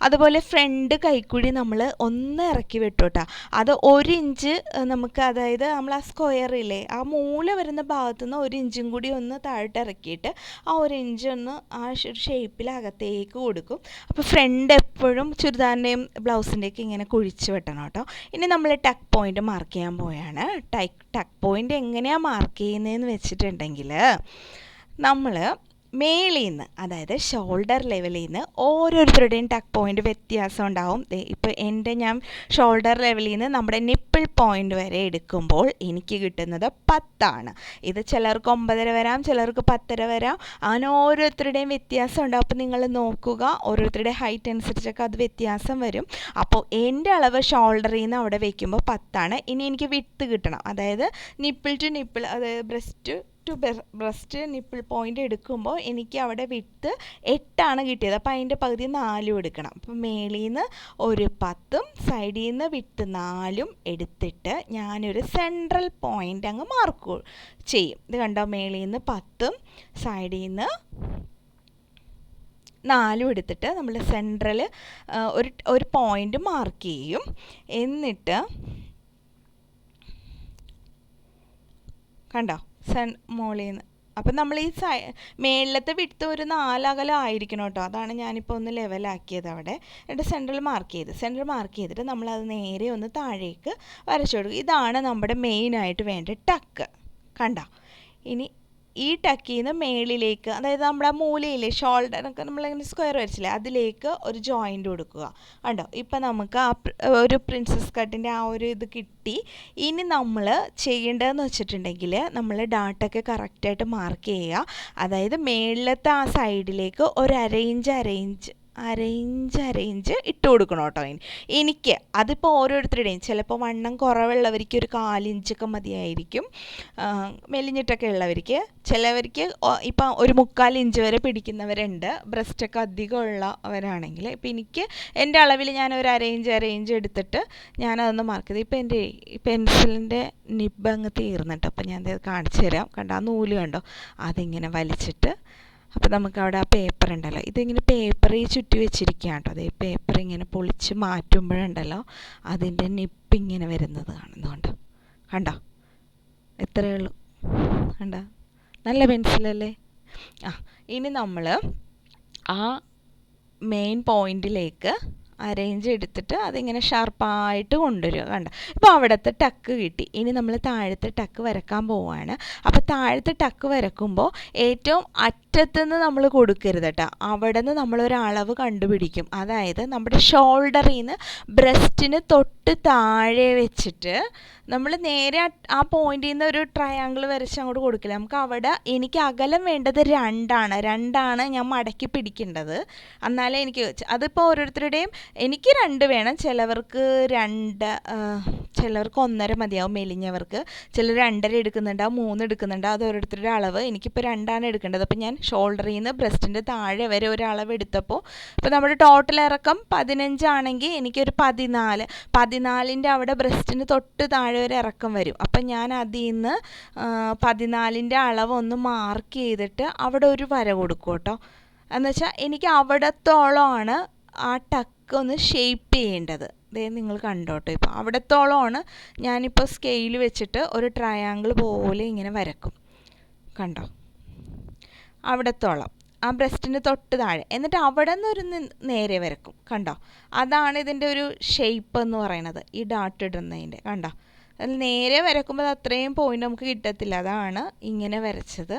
അതുപോലെ ഫ്രണ്ട് കൈക്കുഴി നമ്മൾ ഒന്ന് ഇറക്കി വിട്ടു കേട്ടോ. അത് 1 ഇഞ്ച് നമുക്ക്, അതായത് നമ്മൾ ആ സ്ക്വയറില്ലേ ആ മൂല വരുന്ന ഭാഗത്തുനിന്ന് 1 ഇഞ്ചും കൂടി ഒന്ന് താഴോട്ട് ഇറക്കിയിട്ട് ആ 1 ഇഞ്ച് ഒന്ന് ആ ഷേപ്പിൽ അകത്തേക്ക് കൊടുക്കും. അപ്പോൾ ഫ്രണ്ട് എപ്പോഴും ചുരിദാറിൻ്റെയും ബ്ലൗസിൻ്റെയൊക്കെ ഇങ്ങനെ കുഴിച്ച് വെട്ടണം കേട്ടോ. ഇനി നമ്മൾ ടക്ക് പോയിൻ്റ് മാർക്ക് ചെയ്യാൻ പോവുകയാണ്. ടക്ക് പോയിൻ്റ് എങ്ങനെയാണ് മാർക്ക് ചെയ്യുന്നതെന്ന് വെച്ചിട്ടുണ്ടെങ്കിൽ, നമ്മൾ മേളിൽ നിന്ന്, അതായത് ഷോൾഡർ ലെവലിൽ നിന്ന് ഓരോരുത്തരുടെയും ടക്ക് പോയിൻ്റ് വ്യത്യാസം ഉണ്ടാവും. ഇപ്പോൾ ഞാൻ ഷോൾഡർ ലെവലിൽ നിന്ന് നമ്മുടെ നിപ്പിൾ പോയിൻ്റ് വരെ എടുക്കുമ്പോൾ എനിക്ക് കിട്ടുന്നത് 10 ഇത് ചിലർക്ക് 9.5 വരാം, ചിലർക്ക് 10.5 വരാം. അങ്ങനെ ഓരോരുത്തരുടെയും വ്യത്യാസം ഉണ്ടാവും. അപ്പോൾ നിങ്ങൾ നോക്കുക, ഓരോരുത്തരുടെ ഹൈറ്റ് അനുസരിച്ചൊക്കെ അത് വ്യത്യാസം വരും. അപ്പോൾ എൻ്റെ അളവ് ഷോൾഡറിൽ നിന്ന് അവിടെ വയ്ക്കുമ്പോൾ 10. ഇനി എനിക്ക് വിട്ട് കിട്ടണം, അതായത് നിപ്പിൾ ടു നിപ്പിൾ, അതായത് breast to breast nipple point എടുക്കുമ്പോൾ എനിക്ക് അവിടെ വിട്ട് 8 കിട്ടിയത്. അപ്പോൾ അതിൻ്റെ പകുതി 4 എടുക്കണം. അപ്പോൾ മേളിൽ നിന്ന് ഒരു 10ഉം സൈഡിൽ നിന്ന് വിട്ട് 4ഉം എടുത്തിട്ട് ഞാനൊരു സെൻട്രൽ പോയിൻ്റ് അങ്ങ് മാർക്ക് ചെയ്യും. ഇത് കണ്ടോ, മേളിൽ നിന്ന് 10ഉം സൈഡിൽ നിന്ന് 4ഉം എടുത്തിട്ട് നമ്മൾ സെൻട്രൽ ഒരു പോയിൻ്റ് മാർക്ക് ചെയ്യും. എന്നിട്ട് കണ്ടോ മോളിൽ നിന്ന്, അപ്പം നമ്മൾ ഈ മേളിലത്തെ വിട്ട് ഒരു 4 അകലം ആയിരിക്കണം കേട്ടോ. അതാണ് ഞാനിപ്പോൾ ഒന്ന് ലെവലാക്കിയത് അവിടെ. എന്നിട്ട് സെൻട്രൽ മാർക്ക് ചെയ്തിട്ട് നമ്മളത് നേരെ ഒന്ന് താഴേക്ക് വരച്ചു കൊടുക്കും. ഇതാണ് നമ്മുടെ മെയിനായിട്ട് വേണ്ട ടക്ക്. കണ്ടോ, ഇനി ഈ ടക്കിൽ നിന്ന് മേളിലേക്ക്, അതായത് നമ്മുടെ മൂലയിലെ ഷോൾഡറൊക്കെ നമ്മളിങ്ങനെ സ്ക്വയർ വരച്ചില്ലേ, അതിലേക്ക് ഒരു ജോയിൻ്റ് കൊടുക്കുക. കണ്ടോ, ഇപ്പം നമുക്ക് ഒരു പ്രിൻസസ് കട്ടിൻ്റെ ആ ഒരു ഇത് കിട്ടി. ഇനി നമ്മൾ ചെയ്യേണ്ടതെന്ന് വെച്ചിട്ടുണ്ടെങ്കിൽ നമ്മൾ ഡാട്ടൊക്കെ കറക്റ്റായിട്ട് മാർക്ക് ചെയ്യുക. അതായത് മേളിലത്തെ ആ സൈഡിലേക്ക് ഒരു അരയിഞ്ച് ഇട്ട് കൊടുക്കണം കേട്ടോ. എനിക്ക് അതിപ്പോൾ ഓരോരുത്തരുടെയും, ചിലപ്പോൾ വണ്ണം കുറവുള്ളവർക്ക് ഒരു 1/4 ഇഞ്ചൊക്കെ മതിയായിരിക്കും, മെലിഞ്ഞിട്ടൊക്കെ ഉള്ളവർക്ക്. ചിലവർക്ക് ഇപ്പം ഒരു 3/4 ഇഞ്ച് വരെ പിടിക്കുന്നവരുണ്ട്, ബ്രസ്റ്റൊക്കെ അധികം ഉള്ളവരാണെങ്കിൽ. ഇപ്പം എനിക്ക് എൻ്റെ അളവിൽ ഞാൻ ഒരു അരയിഞ്ച് എടുത്തിട്ട് ഞാനതൊന്ന് മാർക്ക് ചെയ്ത്. ഇപ്പം എൻ്റെ ഈ പെൻസിലിൻ്റെ നിബ് അങ്ങ് തീർന്നിട്ട്, അപ്പം ഞാൻ കാണിച്ചു തരാം. കണ്ടോ, ആ നൂല് കണ്ടോ, അതിങ്ങനെ വലിച്ചിട്ട്, അപ്പോൾ നമുക്ക് അവിടെ ആ പേപ്പർ ഉണ്ടല്ലോ, ഇതിങ്ങനെ പേപ്പറിൽ ചുറ്റി വെച്ചിരിക്കുകയാണ് കേട്ടോ. അതേ പേപ്പർ ഇങ്ങനെ പൊളിച്ച് മാറ്റുമ്പോഴുണ്ടല്ലോ അതിൻ്റെ നിപ്പിങ്ങനെ വരുന്നത് കാണുന്നുണ്ട്. കണ്ടോ, ഇത്രയേ ഉള്ളൂ. കണ്ടോ, നല്ല പെൻസിലല്ലേ. ഇനി നമ്മൾ ആ മെയിൻ പോയിന്റിലേക്ക് അരയിഞ്ച് എടുത്തിട്ട് അതിങ്ങനെ ഷാർപ്പായിട്ട് കൊണ്ടുവരിക. കണ്ടോ, ഇപ്പോൾ അവിടുത്തെ ടക്ക് കിട്ടി. ഇനി നമ്മൾ താഴത്തെ ടക്ക് വരക്കാൻ പോവുകയാണ്. അപ്പോൾ താഴത്തെ ടക്ക് വരക്കുമ്പോൾ ഏറ്റവും അറ്റത്തുനിന്ന് നമ്മൾ കൊടുക്കരുത് കേട്ടോ. അവിടെ നിന്ന് നമ്മളൊരു അളവ് കണ്ടുപിടിക്കും. അതായത് നമ്മുടെ ഷോൾഡറിൽ നിന്ന് ബ്രസ്റ്റിന് തൊട്ട് താഴെ വെച്ചിട്ട് നമ്മൾ നേരെ ആ പോയിന്റിൽ നിന്ന് ഒരു ട്രയാങ്കിൾ വരച്ച് അങ്ങോട്ട് കൊടുക്കില്ല. നമുക്ക് അവിടെ എനിക്ക് അകലം വേണ്ടത് 2 ഞാൻ മടക്കി പിടിക്കേണ്ടത്. എന്നാലേ എനിക്ക്, അതിപ്പോൾ ഓരോരുത്തരുടെയും, എനിക്ക് 2 വേണം, ചിലവർക്ക് 2, ചിലവർക്ക് 1.5 മതിയാവും മെലിഞ്ഞവർക്ക്, ചിലർ 2.5 എടുക്കുന്നുണ്ടാവും, 3 എടുക്കുന്നുണ്ടാവും. അത് ഓരോരുത്തരുടെ അളവ്. എനിക്കിപ്പോൾ 2 എടുക്കേണ്ടത്. അപ്പോൾ ഞാൻ ഷോൾഡറിൽ നിന്ന് ബ്രസ്റ്റിൻ്റെ താഴെ വരെ ഒരു അളവ് എടുത്തപ്പോൾ, ഇപ്പോൾ നമ്മുടെ ടോട്ടൽ ഇറക്കം 15 ആണെങ്കിൽ എനിക്കൊരു 14ൻ്റെ അവിടെ ബ്രസ്റ്റിന് തൊട്ട് താഴെ ഒരു ഇറക്കം വരും. അപ്പം ഞാൻ അതിൽ നിന്ന് 14ൻ്റെ അളവ് ഒന്ന് മാർക്ക് ചെയ്തിട്ട് അവിടെ ഒരു വര കൊടുക്കും കേട്ടോ. എന്നുവെച്ചാൽ എനിക്ക് അവിടത്തോളമാണ് ആ ടക്ക് ഒന്ന് ഷേപ്പ് ചെയ്യേണ്ടത്. ഇതേ നിങ്ങൾ കണ്ടോട്ടോ, ഇപ്പോൾ അവിടത്തോളമാണ് ഞാനിപ്പോൾ സ്കെയിൽ വെച്ചിട്ട് ഒരു ട്രയാങ്കിൾ പോലെ ഇങ്ങനെ വരക്കും. കണ്ടോ, അവിടത്തോളം ആ ബ്രസ്റ്റിന് തൊട്ട് താഴെ, എന്നിട്ട് അവിടെ നിന്നൊരു നേരെ വരക്കും. കണ്ടോ, അതാണ് ഇതിൻ്റെ ഒരു ഷേപ്പ് എന്ന് പറയുന്നത്, ഈ ഡാട്ട് ഇടുന്നതിൻ്റെ. കണ്ടോ, അതിൽ നേരെ വരക്കുമ്പോൾ അത്രയും പോയിൻ്റ് നമുക്ക് കിട്ടത്തില്ല. അതാണ് ഇങ്ങനെ വരച്ചത്.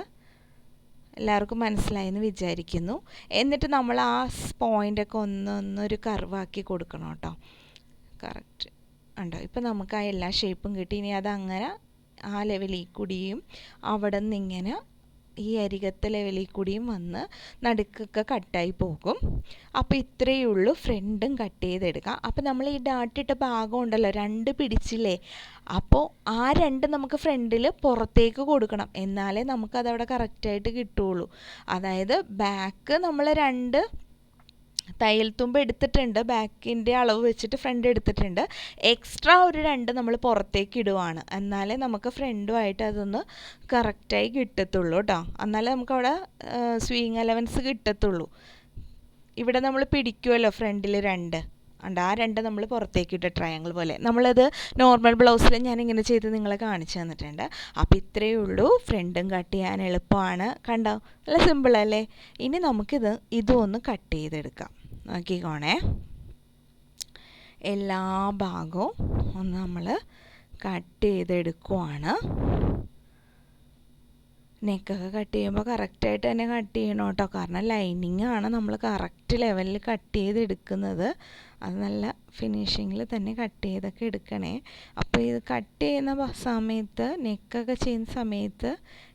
എല്ലാവർക്കും മനസ്സിലായെന്ന് വിചാരിക്കുന്നു. എന്നിട്ട് നമ്മൾ ആ പോയിൻ്റൊക്കെ ഒന്നൊരു കർവാക്കി കൊടുക്കണം കേട്ടോ. കറക്റ്റ് ഉണ്ടോ, ഇപ്പം നമുക്ക് ആ എല്ലാ ഷേപ്പും കിട്ടി. ഇനി അതങ്ങനെ ആ ലെവലിൽ കൂടിയും അവിടെ നിന്നിങ്ങനെ ഈ അരികത്തെ ലെവലിൽ കൂടിയും വന്ന് നടുക്കൊക്കെ കട്ടായി പോകും. അപ്പോൾ ഇത്രയേ ഉള്ളൂ, ഫ്രണ്ടും കട്ട് ചെയ്തെടുക്കാം. അപ്പോൾ നമ്മൾ ഈ ഡാട്ടിട്ട ഭാഗം ഉണ്ടല്ലോ, 2 പിടിച്ചില്ലേ, അപ്പോൾ ആ 2 നമുക്ക് ഫ്രണ്ടിൽ പുറത്തേക്ക് കൊടുക്കണം, എന്നാലേ നമുക്കതവിടെ കറക്റ്റായിട്ട് കിട്ടുകയുള്ളൂ. അതായത് ബാക്ക് നമ്മൾ 2 തയ്യൽ തുമ്പ് എടുത്തിട്ടുണ്ട്, ബാക്കിൻ്റെ അളവ് വെച്ചിട്ട് ഫ്രണ്ട് എടുത്തിട്ടുണ്ട്. എക്സ്ട്രാ ഒരു 2 നമ്മൾ പുറത്തേക്ക് ഇടുവാണ്, എന്നാലേ നമുക്ക് ഫ്രണ്ടുമായിട്ട് അതൊന്ന് കറക്റ്റായി കിട്ടത്തുള്ളൂ കേട്ടോ. എന്നാലേ നമുക്കവിടെ സ്വിങ് അലവൻസ് കിട്ടത്തുള്ളൂ. ഇവിടെ നമ്മൾ പിടിക്കുമല്ലോ ഫ്രണ്ടിൽ 2 ഉണ്ട്, ആ 2 നമ്മൾ പുറത്തേക്ക് ഇട്ട ട്രയാങ്കിൾ പോലെ. നമ്മളത് നോർമൽ ബ്ലൗസിൽ ഞാനിങ്ങനെ ചെയ്ത് നിങ്ങളെ കാണിച്ചു തന്നിട്ടുണ്ട്. അപ്പോൾ ഇത്രയേ ഉള്ളൂ, ഫ്രണ്ടും കട്ട് ചെയ്യാൻ എളുപ്പമാണ്. കണ്ടോ, നല്ല സിമ്പിളല്ലേ. ഇനി ഇതും ഒന്ന് കട്ട് ചെയ്തെടുക്കാം. നോക്കിക്കോണേ, എല്ലാ ഭാഗവും ഒന്ന് നമ്മൾ കട്ട് ചെയ്തെടുക്കുവാണ്. നെക്കൊക്കെ കട്ട് ചെയ്യുമ്പോൾ കറക്റ്റായിട്ട് തന്നെ കട്ട് ചെയ്യണം കേട്ടോ, കാരണം ലൈനിങ് ആണ് നമ്മൾ കറക്റ്റ് ലെവലിൽ കട്ട് ചെയ്തെടുക്കുന്നത്. അത് നല്ല ഫിനിഷിങ്ങിൽ തന്നെ കട്ട് ചെയ്തൊക്കെ എടുക്കണേ. അപ്പോൾ ഇത് കട്ട് ചെയ്യുന്ന സമയത്ത്, നെക്കൊക്കെ ചെയ്യുന്ന സമയത്ത്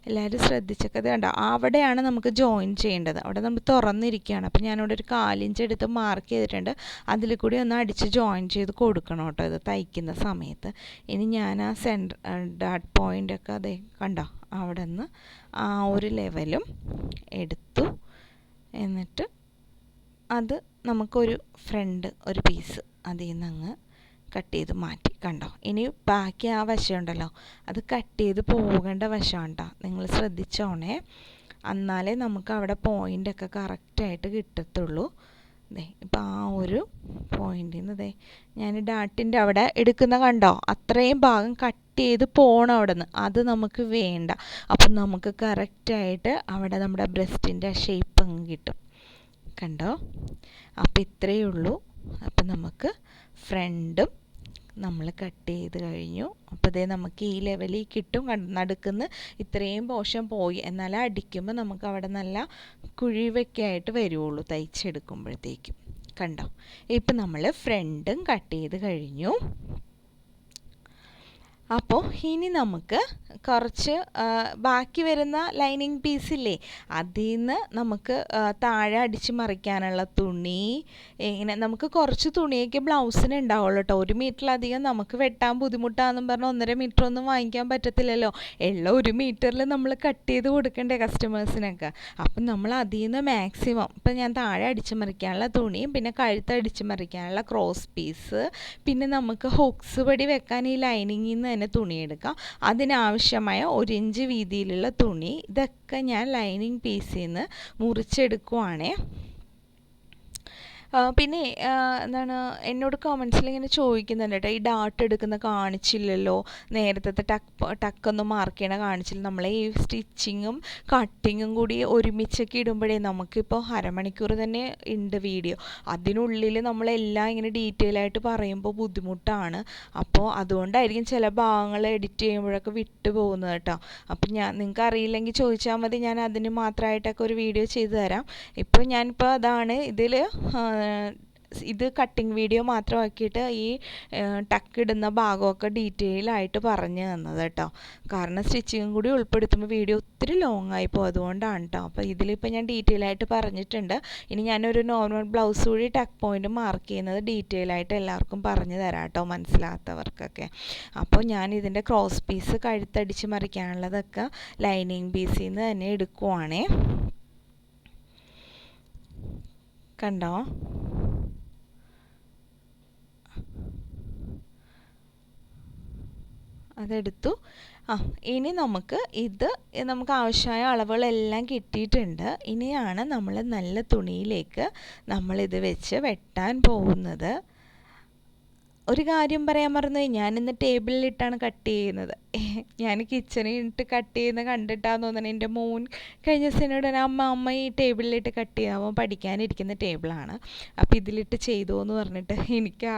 എല്ലാവരും ശ്രദ്ധിച്ചൊക്കെ, അത് കണ്ടോ, അവിടെയാണ് നമുക്ക് ജോയിൻ ചെയ്യേണ്ടത്. അവിടെ നമ്മൾ തുറന്നിരിക്കുകയാണ്. അപ്പോൾ ഞാനിവിടെ ഒരു 1/4 ഇഞ്ച് എടുത്ത് മാർക്ക് ചെയ്തിട്ടുണ്ട്. അതിൽ കൂടി ഒന്ന് അടിച്ച് ജോയിൻ ചെയ്ത് കൊടുക്കണം കേട്ടോ ഇത് തയ്ക്കുന്ന സമയത്ത്. ഇനി ഞാൻ ആ ഡാട്ട് പോയിൻ്റൊക്കെ അതേ കണ്ടോ, അവിടെ നിന്ന് ആ ഒരു ലെവലും എടുത്തു. എന്നിട്ട് അത് നമുക്കൊരു ഫ്രണ്ട് ഒരു പീസ് അതിൽ നിന്ന് അങ്ങ് കട്ട് ചെയ്ത് മാറ്റി. കണ്ടോ, ഇനി ബാക്കി ആ വശം ഉണ്ടല്ലോ, അത് കട്ട് ചെയ്ത് പോകേണ്ട വശമാണ് കേട്ടോ, നിങ്ങൾ ശ്രദ്ധിച്ചോണേ. എന്നാലേ നമുക്ക് അവിടെ പോയിൻ്റൊക്കെ കറക്റ്റായിട്ട് കിട്ടത്തുള്ളൂ. ഇപ്പം ആ ഒരു പോയിന്റിൽ നിന്ന് ഞാൻ ഡാട്ടിൻ്റെ അവിടെ എടുക്കുന്ന കണ്ടോ, അത്രയും ഭാഗം കട്ട് ചെയ്ത് പോകണം അവിടെ നിന്ന്, അത് നമുക്ക് വേണ്ട. അപ്പം നമുക്ക് കറക്റ്റായിട്ട് അവിടെ നമ്മുടെ ബ്രസ്റ്റിൻ്റെ ഷേപ്പ് അങ്ങ് കിട്ടും. കണ്ടോ, അപ്പം ഇത്രയേ ഉള്ളൂ. അപ്പം നമുക്ക് ഫ്രണ്ടും നമ്മൾ കട്ട് ചെയ്ത് കഴിഞ്ഞു. അപ്പോൾ ഇതേ നമുക്ക് ഈ ലെവലിൽ കിട്ടും. നടുക്കുന്ന് ഇത്രയും പോർഷൻ പോയി, എന്നാലും അടിക്കുമ്പോൾ നമുക്ക് അവിടെ നല്ല കുഴിവൊക്കെ ആയിട്ട് വരുള്ളൂ തയ്ച്ചെടുക്കുമ്പോഴത്തേക്കും. കണ്ടോ? ഇപ്പം നമ്മൾ ഫ്രണ്ടും കട്ട് ചെയ്ത് കഴിഞ്ഞു. അപ്പോൾ ഇനി നമുക്ക് കുറച്ച് ബാക്കി വരുന്ന ലൈനിങ് പീസില്ലേ, അതിൽ നിന്ന് നമുക്ക് താഴെ അടിച്ച് മറിക്കാനുള്ള തുണി, ഇങ്ങനെ നമുക്ക് കുറച്ച് തുണിയൊക്കെ ബ്ലൗസിന് ഉണ്ടാവുള്ളൂ കേട്ടോ. 1 മീറ്ററിലധികം നമുക്ക് വെട്ടാൻ ബുദ്ധിമുട്ടാണെന്നും പറഞ്ഞ് 1.5 മീറ്റർ ഒന്നും വാങ്ങിക്കാൻ പറ്റത്തില്ലല്ലോ. എല്ലാം 1 മീറ്ററിൽ നമ്മൾ കട്ട് ചെയ്ത് കൊടുക്കണ്ടേ കസ്റ്റമേഴ്സിനൊക്കെ. അപ്പം നമ്മൾ അതിൽ നിന്ന് മാക്സിമം, ഇപ്പം ഞാൻ താഴെ അടിച്ച് മറിക്കാനുള്ള തുണിയും പിന്നെ കഴുത്ത് അടിച്ച് മറിക്കാനുള്ള ക്രോസ് പീസ്, പിന്നെ നമുക്ക് ഹുക്സ് പടി വെക്കാൻ ഈ ലൈനിങ്ങിൽ നിന്ന് തന്നെ തുണി എടുക്കാം. അതിനാവശ്യമായ 1 ഇഞ്ച് വീതിയിലുള്ള തുണി, ഇതൊക്കെ ഞാൻ ലൈനിങ് പീസിൽ നിന്ന് മുറിച്ചെടുക്കുവാണേ. പിന്നെ എന്താണ്, എന്നോട് കമൻസിൽ ഇങ്ങനെ ചോദിക്കുന്നുണ്ട് കേട്ടോ, ഈ ഡാർട്ട് എടുക്കുന്ന കാണിച്ചില്ലല്ലോ, നേരത്തെ ടക്കൊന്നും മാർക്ക് ചെയ്യണ കാണിച്ചില്ല. നമ്മളെ ഈ സ്റ്റിച്ചിങ്ങും കട്ടിങ്ങും കൂടി ഒരുമിച്ചൊക്കെ ഇടുമ്പോഴേ നമുക്കിപ്പോൾ അരമണിക്കൂർ തന്നെ ഉണ്ട് വീഡിയോ. അതിനുള്ളിൽ നമ്മളെല്ലാം ഇങ്ങനെ ഡീറ്റെയിൽ ആയിട്ട് പറയുമ്പോൾ ബുദ്ധിമുട്ടാണ്. അപ്പോൾ അതുകൊണ്ടായിരിക്കും ചില ഭാഗങ്ങൾ എഡിറ്റ് ചെയ്യുമ്പോഴൊക്കെ വിട്ടു പോകുന്നത് കേട്ടോ. അപ്പം നിങ്ങൾക്ക് അറിയില്ലെങ്കിൽ ചോദിച്ചാൽ മതി, ഞാൻ അതിന് മാത്രമായിട്ടൊക്കെ ഒരു വീഡിയോ ചെയ്തു തരാം. ഞാനിപ്പോൾ അതാണ് ഇത് കട്ടിങ് വീഡിയോ മാത്രമാക്കിയിട്ട് ഈ ടക്കിടുന്ന ഭാഗമൊക്കെ ഡീറ്റെയിൽ ആയിട്ട് പറഞ്ഞു തന്നത് കേട്ടോ. കാരണം സ്റ്റിച്ചിങ്ങും കൂടി ഉൾപ്പെടുത്തുമ്പോൾ വീഡിയോ ഒത്തിരി ലോങ് ആയിപ്പോൾ, അതുകൊണ്ടാണ് കേട്ടോ. അപ്പോൾ ഇതിലിപ്പോൾ ഞാൻ ഡീറ്റെയിൽ ആയിട്ട് പറഞ്ഞിട്ടുണ്ട്. ഇനി ഞാനൊരു നോർമൽ ബ്ലൗസ് കൂടി ടക്ക് പോയിന്റ് മാർക്ക് ചെയ്യുന്നത് ഡീറ്റെയിൽ ആയിട്ട് എല്ലാവർക്കും പറഞ്ഞു തരാം കേട്ടോ, മനസ്സിലാത്തവർക്കൊക്കെ. അപ്പോൾ ഞാൻ ഇതിൻ്റെ ക്രോസ് പീസ് കഴുത്തടിച്ച് മറിക്കാനുള്ളതൊക്കെ ലൈനിങ് പീസിൽ നിന്ന് തന്നെ എടുക്കുവാണേ. കണ്ടോ? അതെടുത്തു. ഇനി നമുക്ക് ആവശ്യമായ അളവുകളെല്ലാം കിട്ടിയിട്ടുണ്ട്. ഇനിയാണ് നമ്മൾ നല്ല തുണിയിലേക്ക് നമ്മളിത് വെച്ച് വെട്ടാൻ പോകുന്നത്. ഒരു കാര്യം പറയാൻ മറന്നുപോയി, ഞാനിന്ന് ടേബിളിലിട്ടാണ് കട്ട് ചെയ്യുന്നത്. ഞാൻ കിച്ചണിൽ ഇട്ട് കട്ട് ചെയ്യുന്നത് കണ്ടിട്ടാന്ന് തോന്നുന്നത്. എൻ്റെ മോൻ കഴിഞ്ഞ ദിവസത്തിനോട് അമ്മ ഈ ടേബിളിലിട്ട് കട്ട് ചെയ്യാമോ, പഠിക്കാനിരിക്കുന്ന ടേബിളാണ്, അപ്പോൾ ഇതിലിട്ട് ചെയ്തോ എന്ന് പറഞ്ഞിട്ട് എനിക്ക്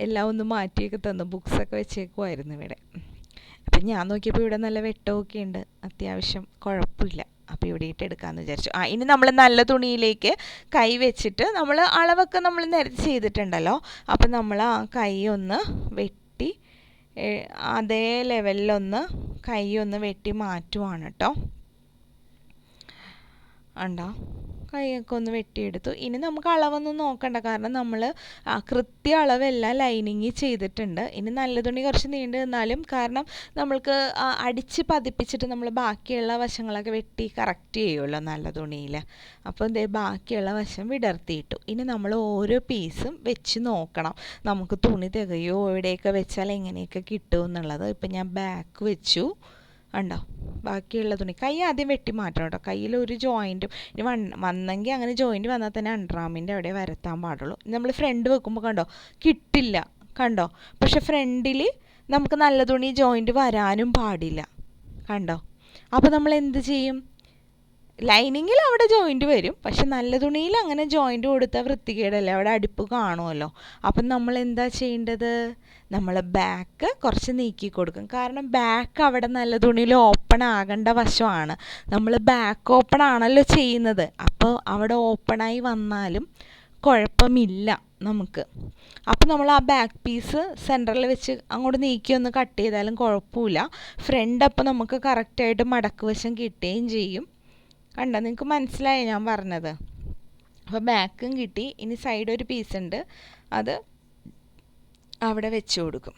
എല്ലാം ഒന്ന് മാറ്റിയൊക്കെ തന്നു. ബുക്സൊക്കെ വെച്ചേക്കുമായിരുന്നു ഇവിടെ. അപ്പം ഞാൻ നോക്കിയപ്പോൾ ഇവിടെ നല്ല വെട്ടമൊക്കെ ഉണ്ട്, അത്യാവശ്യം കുഴപ്പമില്ല. അപ്പോൾ ഇവിടെ ഇട്ട് എടുക്കാമെന്ന് വിചാരിച്ചു. ഇനി നമ്മൾ നല്ല തുണിയിലേക്ക് കൈ വെച്ചിട്ട് നമ്മൾ അളവൊക്കെ നമ്മൾ നേരത്തെ ചെയ്തിട്ടുണ്ടല്ലോ, അപ്പം നമ്മൾ ആ കൈ ഒന്ന് വെട്ടി അതേ ലെവലിലൊന്ന് കൈ ഒന്ന് വെട്ടി മാറ്റുവാണ് കേട്ടോ. ഉണ്ടോ? കൈയൊക്കെ ഒന്ന് വെട്ടിയെടുത്തു. ഇനി നമുക്ക് അളവൊന്നും നോക്കണ്ട, കാരണം നമ്മൾ കൃത്യ അളവെല്ലാം ലൈനിങ് ചെയ്തിട്ടുണ്ട്. ഇനി നല്ല തുണി കുറച്ച് നീണ്ടു നിന്നാലും, കാരണം നമ്മൾക്ക് അടിച്ച് പതിപ്പിച്ചിട്ട് നമ്മൾ ബാക്കിയുള്ള വശങ്ങളൊക്കെ വെട്ടി കറക്റ്റ് ചെയ്യുമല്ലോ നല്ല തുണിയിൽ. അപ്പോൾ ബാക്കിയുള്ള വശം വിടർത്തിയിട്ടു. ഇനി നമ്മൾ ഓരോ പീസും വെച്ച് നോക്കണം, നമുക്ക് തുണി തികയോ, എവിടെയൊക്കെ വെച്ചാൽ എങ്ങനെയൊക്കെ കിട്ടും എന്നുള്ളത്. ഇപ്പം ഞാൻ ബാക്ക് വെച്ചു. ഉണ്ടോ? ബാക്കിയുള്ള തുണി കൈ ആദ്യം വെട്ടി മാറ്റണം കേട്ടോ. കയ്യിൽ ഒരു ജോയിൻറ്റും ഇനി വന്നെങ്കിൽ അങ്ങനെ ജോയിൻറ്റ് വന്നാൽ തന്നെ അണ്ടർആമിൻ്റെ അവിടെ വരത്താൻ പാടുള്ളൂ. നമ്മൾ ഫ്രണ്ട് വെക്കുമ്പോൾ കണ്ടോ കിട്ടില്ല, കണ്ടോ? പക്ഷെ ഫ്രണ്ടിൽ നമുക്ക് നല്ല തുണി ജോയിൻറ്റ് വരാനും പാടില്ല, കണ്ടോ? അപ്പോൾ നമ്മൾ എന്ത് ചെയ്യും? ലൈനിങ്ങിൽ അവിടെ ജോയിൻറ്റ് വരും, പക്ഷെ നല്ല തുണിയിൽ അങ്ങനെ ജോയിൻറ്റ് കൊടുത്താൽ വൃത്തികേടല്ലേ, അവിടെ അടുപ്പ് കാണുമല്ലോ. അപ്പം നമ്മൾ എന്താ ചെയ്യേണ്ടത്? നമ്മൾ ബാക്ക് കുറച്ച് നീക്കി കൊടുക്കും. കാരണം ബാക്ക് അവിടെ നല്ല തുണിയിൽ ഓപ്പൺ ആകേണ്ട വശമാണ്. നമ്മൾ ബാക്ക് ഓപ്പൺ ആണല്ലോ ചെയ്യുന്നത്, അപ്പോൾ അവിടെ ഓപ്പണായി വന്നാലും കുഴപ്പമില്ല നമുക്ക്. അപ്പോൾ നമ്മൾ ആ ബാക്ക് പീസ് സെൻറ്ററിൽ വെച്ച് അങ്ങോട്ട് നീക്കി ഒന്ന് കട്ട് ചെയ്താലും കുഴപ്പമില്ല. ഫ്രണ്ട് അപ്പോൾ നമുക്ക് കറക്റ്റായിട്ട് മടക്ക് വശം കിട്ടുകയും ചെയ്യും. കണ്ടോ? നിങ്ങൾക്ക് മനസ്സിലായോ ഞാൻ പറഞ്ഞത്? അപ്പോൾ ബാക്കും കിട്ടി. ഇനി സൈഡ് ഒരു പീസ് ഉണ്ട്, അത് അവിടെ വെച്ച് കൊടുക്കും.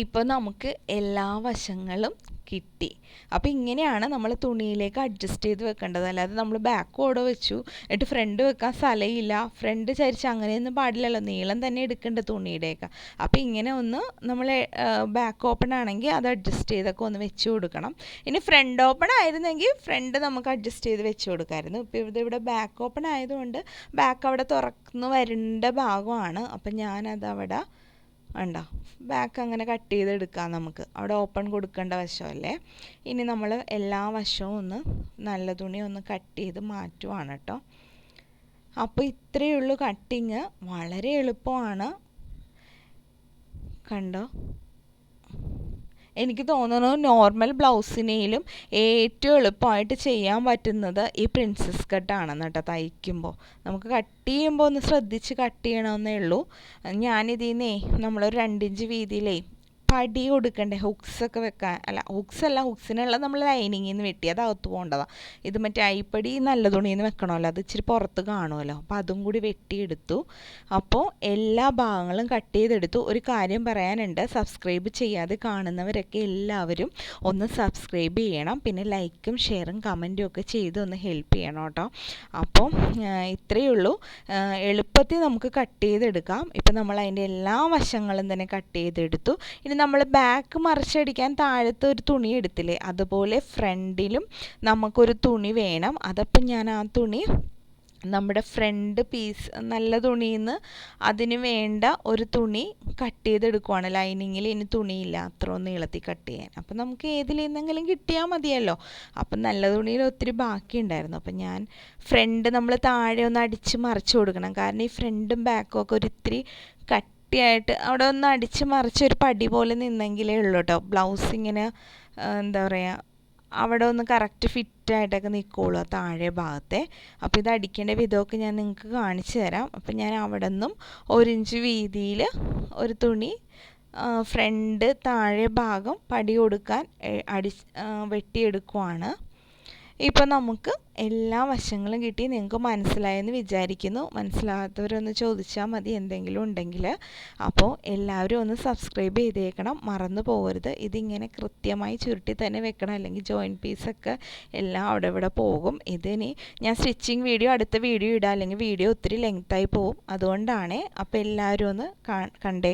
ഇപ്പോൾ നമുക്ക് എല്ലാ വശങ്ങളും കിട്ടി. അപ്പോൾ ഇങ്ങനെയാണ് നമ്മൾ തുണിയിലേക്ക് അഡ്ജസ്റ്റ് ചെയ്ത് വെക്കേണ്ടത്. അല്ലാതെ നമ്മൾ ബാക്ക് ഓടെ വെച്ചു എന്നിട്ട് ഫ്രണ്ട് വെക്കാൻ സ്ഥലമില്ല, ഫ്രണ്ട് ചരിച്ച് അങ്ങനെയൊന്നും പാടില്ലല്ലോ, നീളം തന്നെ എടുക്കേണ്ട തുണിയുടെയൊക്കെ. അപ്പോൾ ഇങ്ങനെ ഒന്ന് നമ്മൾ ബാക്ക് ഓപ്പൺ ആണെങ്കിൽ അത് അഡ്ജസ്റ്റ് ചെയ്തൊക്കെ ഒന്ന് വെച്ച് കൊടുക്കണം. ഇനി ഫ്രണ്ട് ഓപ്പൺ ആയിരുന്നെങ്കിൽ ഫ്രണ്ട് നമുക്ക് അഡ്ജസ്റ്റ് ചെയ്ത് വെച്ച് കൊടുക്കാമായിരുന്നു. ഇപ്പോൾ ഇവിടെ ബാക്ക് ഓപ്പൺ ആയതുകൊണ്ട് ബാക്ക് അവിടെ തുറന്ന് വരേണ്ട ഭാഗമാണ്. അപ്പം ഞാനതവിടെ ഉണ്ടോ ബാക്ക് അങ്ങനെ കട്ട് ചെയ്തെടുക്കാം. നമുക്ക് അവിടെ ഓപ്പൺ കൊടുക്കേണ്ട വശമല്ലേ. ഇനി നമ്മൾ എല്ലാ വശവും ഒന്ന് നല്ല തുണി ഒന്ന് കട്ട് ചെയ്ത് മാറ്റുവാണ് കേട്ടോ. അപ്പോൾ ഇത്രയേ ഉള്ളൂ കട്ടിങ്, വളരെ എളുപ്പമാണ്. കണ്ടോ? എനിക്ക് തോന്നുന്നു നോർമൽ ബ്ലൗസിനേലും ഏറ്റവും എളുപ്പമായിട്ട് ചെയ്യാൻ പറ്റുന്നത് ഈ പ്രിൻസസ് കട്ടാണെന്ന് കേട്ടോ. തയ്ക്കുമ്പോൾ നമുക്ക് കട്ട് ചെയ്യുമ്പോൾ ഒന്ന് ശ്രദ്ധിച്ച് കട്ട് ചെയ്യണമെന്നേ ഉള്ളൂ. ഞാനിതിൽ നിന്നേ നമ്മളൊരു 2 ഇഞ്ച് വീതിയിലേ പടി കൊടുക്കണ്ടേ, ഹുക്സൊക്കെ വെക്കാൻ. അല്ല ഹുക്സിനുള്ള നമ്മൾ ലൈനിങ്ങിൽ നിന്ന് വെട്ടി, അത് അകത്ത് പോകേണ്ടതാണ്. ഇത് മറ്റേ അരിപ്പടി നല്ല തുണിയിൽ നിന്ന് വെക്കണമല്ലോ, അത് ഇച്ചിരി പുറത്ത് കാണുമല്ലോ. അപ്പോൾ അതും കൂടി വെട്ടിയെടുത്തു. അപ്പോൾ എല്ലാ ഭാഗങ്ങളും കട്ട് ചെയ്തെടുത്തു. ഒരു കാര്യം പറയാനുണ്ട്, സബ്സ്ക്രൈബ് ചെയ്യാതെ കാണുന്നവരൊക്കെ എല്ലാവരും ഒന്ന് സബ്സ്ക്രൈബ് ചെയ്യണം. പിന്നെ ലൈക്കും ഷെയറും കമൻറ്റും ഒക്കെ ചെയ്ത് ഒന്ന് ഹെൽപ്പ് ചെയ്യണം കേട്ടോ. അപ്പോൾ ഇത്രയേ ഉള്ളൂ. എളുപ്പത്തിൽ നമുക്ക് കട്ട് ചെയ്തെടുക്കാം. ഇപ്പം നമ്മൾ അതിൻ്റെ എല്ലാ വശങ്ങളും തന്നെ കട്ട് ചെയ്തെടുത്തു. ഇനി നമ്മൾ ബാക്ക് മറിച്ചടിക്കാൻ താഴത്തെ ഒരു തുണി എടുത്തില്ലേ, അതുപോലെ ഫ്രണ്ടിലും നമുക്കൊരു തുണി വേണം. അതപ്പം ഞാൻ ആ തുണി നമ്മുടെ ഫ്രണ്ട് പീസ് നല്ല തുണിയിൽ നിന്ന് അതിന് വേണ്ട ഒരു തുണി കട്ട് ചെയ്തെടുക്കുവാണ്. ലൈനിങ്ങിൽ ഇനി തുണിയില്ല അത്രയും നീളത്തിൽ കട്ട് ചെയ്യാൻ. അപ്പം നമുക്ക് ഏതിൽ നിന്നെങ്കിലും കിട്ടിയാൽ മതിയല്ലോ. അപ്പം നല്ല തുണിയിൽ ഒത്തിരി ബാക്കി ഉണ്ടായിരുന്നു. അപ്പം ഞാൻ ഫ്രണ്ട് നമ്മൾ താഴെ ഒന്ന് അടിച്ച് മറിച്ച് കൊടുക്കണം. കാരണം ഈ ഫ്രണ്ടും ബാക്കും ഒക്കെ ഒരിത്തിരി കട്ടിയായിട്ട് അവിടെ ഒന്ന് അടിച്ച് മറിച്ച് ഒരു പടി പോലെ നിന്നെങ്കിലേ ഉള്ളൂ കേട്ടോ. ബ്ലൗസ് ഇങ്ങനെ എന്താ പറയുക, അവിടെ ഒന്ന് കറക്റ്റ് ഫിറ്റായിട്ടൊക്കെ നിൽക്കുകയുള്ളൂ താഴെ ഭാഗത്തെ. അപ്പോൾ ഇത് അടിക്കേണ്ട വിധമൊക്കെ ഞാൻ നിങ്ങൾക്ക് കാണിച്ചു തരാം. അപ്പം ഞാൻ അവിടെ നിന്നും 1 ഇഞ്ച് വീതിയിൽ ഒരു തുണി ഫ്രണ്ട് താഴെ ഭാഗം പടി കൊടുക്കാൻ വെട്ടിയെടുക്കുവാണ്. ഇപ്പം നമുക്ക് എല്ലാ വശങ്ങളും കിട്ടി. നിങ്ങൾക്ക് മനസ്സിലായെന്ന് വിചാരിക്കുന്നു. മനസ്സിലാകാത്തവരൊന്ന് ചോദിച്ചാൽ മതി എന്തെങ്കിലും ഉണ്ടെങ്കിൽ. അപ്പോൾ എല്ലാവരും ഒന്ന് സബ്സ്ക്രൈബ് ചെയ്തേക്കണം, മറന്നു പോകരുത്. ഇതിങ്ങനെ കൃത്യമായി ചുരുട്ടി തന്നെ വെക്കണം, അല്ലെങ്കിൽ ജോയിൻറ്റ് പീസൊക്കെ എല്ലാം അവിടെ ഇവിടെ പോകും. ഇതിനി ഞാൻ സ്റ്റിച്ചിങ് വീഡിയോ അടുത്ത വീഡിയോ ഇടാം, അല്ലെങ്കിൽ വീഡിയോ ഒത്തിരി ലെങ്തായി പോകും. അതുകൊണ്ടാണ്. അപ്പോൾ എല്ലാവരും ഒന്ന് കണ്ടേക്കണം.